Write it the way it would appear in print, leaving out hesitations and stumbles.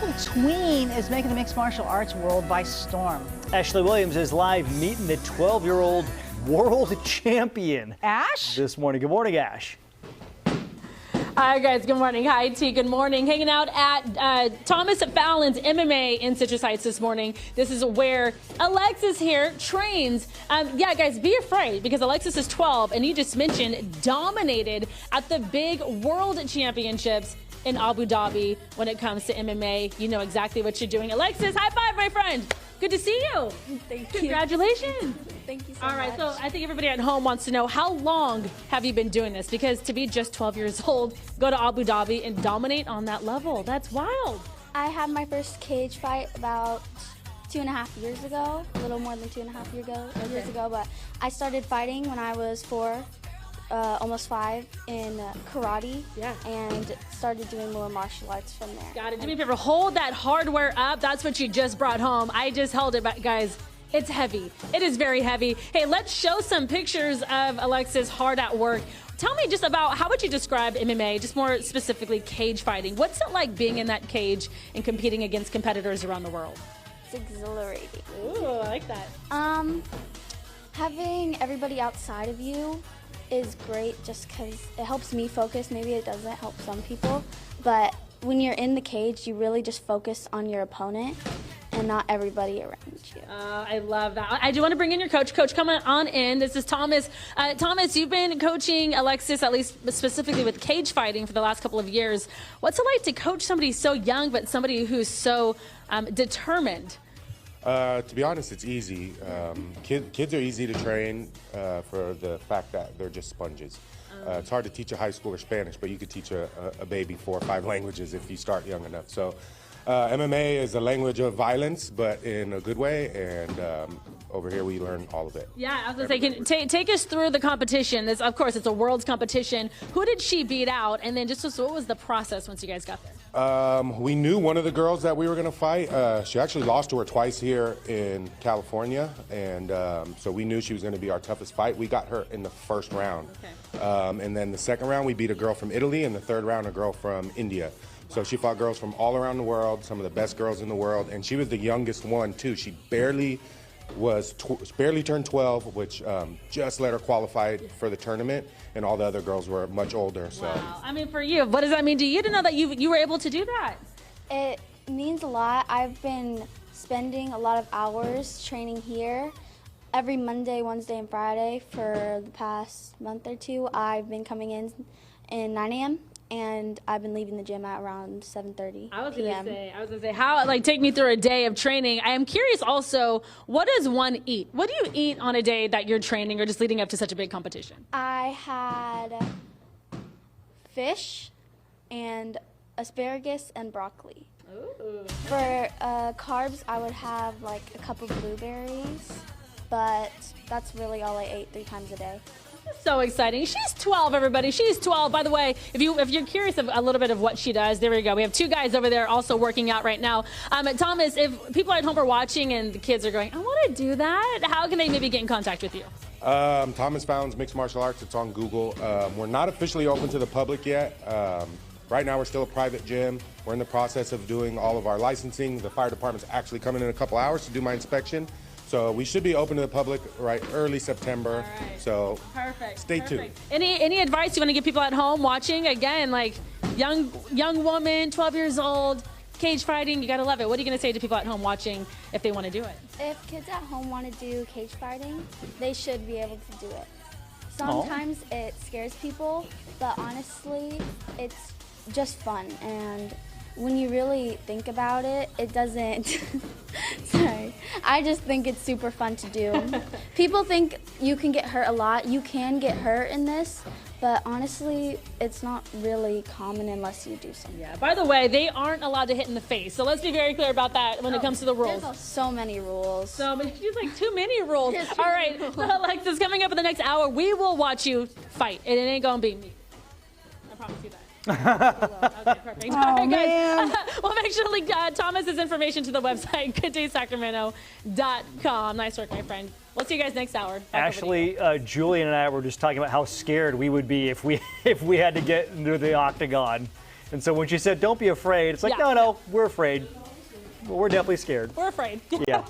beautiful tween is making the mixed martial arts world by storm. Ashley Williams is live meeting the 12-year-old world champion. Ash? This morning. Good morning, Ash. Hi guys, good morning. Hi T, good morning. Hanging out at Thomas Fallon's MMA in Citrus Heights this morning. This is where Alexis here trains. Yeah guys, be afraid because Alexis is 12 and you just mentioned dominated at the big world championships in Abu Dhabi when it comes to MMA. You know exactly what you're doing. Alexis, high five, my friend. Good to see you. Thank you. Congratulations. Thank you so All right, much. so I think everybody at home wants to know, how long have you been doing this? Because to be just 12 years old, go to Abu Dhabi and dominate on that level, that's wild. I had my first cage fight about 2.5 years ago, a little more than 2.5 years ago, but I started fighting when I was 4, almost 5 in karate, and started doing more martial arts from there. Got it. Do me a favor, hold that hardware up. That's what you just brought home. I just held it back, guys. It's heavy. It is very heavy. Hey, let's show some pictures of Alexis hard at work. Tell me just about, how would you describe MMA, just more specifically cage fighting? What's it like being in that cage and competing against competitors around the world? It's exhilarating. Ooh, I like that. Having everybody outside of you is great just because it helps me focus. Maybe it doesn't help some people, but when you're in the cage, you really just focus on your opponent and not everybody around you. I love that. I do want to bring in your coach. Coach, come on in. This is Thomas. Thomas, you've been coaching Alexis, at least specifically with cage fighting, for the last couple of years. What's it like to coach somebody so young, but somebody who's so determined? To be honest, it's easy. Kids are easy to train for the fact that they're just sponges. It's hard to teach a high schooler Spanish, but you could teach a baby 4 or 5 languages if you start young enough. So MMA is a language of violence, but in a good way, and over here we learn all of it. Yeah, I was going to say, take us through the competition. Of course, it's a world's competition. Who did she beat out? And then just what was the process once you guys got there? We knew one of the girls that we were going to fight. She actually lost to her twice here in California, and so we knew she was going to be our toughest fight. We got her in the first round. Okay. And then the second round, we beat a girl from Italy, and the third round, a girl from India. So she fought girls from all around the world, some of the best girls in the world, and she was the youngest one, too. She barely turned 12, which just let her qualify for the tournament, and all the other girls were much older. So. Wow. I mean, for you, what does that mean to you to know that you were able to do that? It means a lot. I've been spending a lot of hours training here. Every Monday, Wednesday, and Friday for the past month or 2, I've been coming in 9 a.m. and I've been leaving the gym at around 7:30 I was gonna say, how, like, take me through a day of training. I am curious also, what does one eat? What do you eat on a day that you're training or just leading up to such a big competition? I had fish and asparagus and broccoli. Ooh. For carbs, I would have like a cup of blueberries, but that's really all I ate 3 times a day. So exciting. She's 12, everybody. She's 12. By the way, if you're curious of a little bit of what she does, there we go. We have 2 guys over there also working out right now. Thomas, if people at home are watching and the kids are going, I want to do that, how can they maybe get in contact with you? Thomas Fallon's Mixed Martial Arts. It's on Google. We're not officially open to the public yet. Right now, we're still a private gym. We're in the process of doing all of our licensing. The fire department's actually coming in a couple hours to do my inspection. So we should be open to the public early September. All right. So perfect. Stay tuned. Any advice you want to give people at home watching? Again, like young woman, 12 years old, cage fighting, you gotta love it. What are you gonna say to people at home watching if they want to do it? If kids at home want to do cage fighting, they should be able to do it. Sometimes it scares people, but honestly, it's just fun. And when you really think about it, it doesn't, sorry, I just think it's super fun to do. People think you can get hurt a lot. You can get hurt in this, but honestly, it's not really common unless you do something. Yeah, by the way, they aren't allowed to hit in the face, so let's be very clear about that when it comes to the rules. There's so many rules. So she's like, too many rules. All right, so Alexis, coming up in the next hour, we will watch you fight, and it ain't gonna be me. I promise you that. Okay, perfect. Oh, all right, man. guys. We'll make sure to link Thomas's information to the website, gooddaysacramento.com. Nice work, my friend. We'll see you guys next hour. Ashley, Julian and I were just talking about how scared we would be if we had to get into the octagon And so when she said, don't be afraid, it's like, Yeah. no, we're afraid. We're definitely scared. We're afraid. Yeah.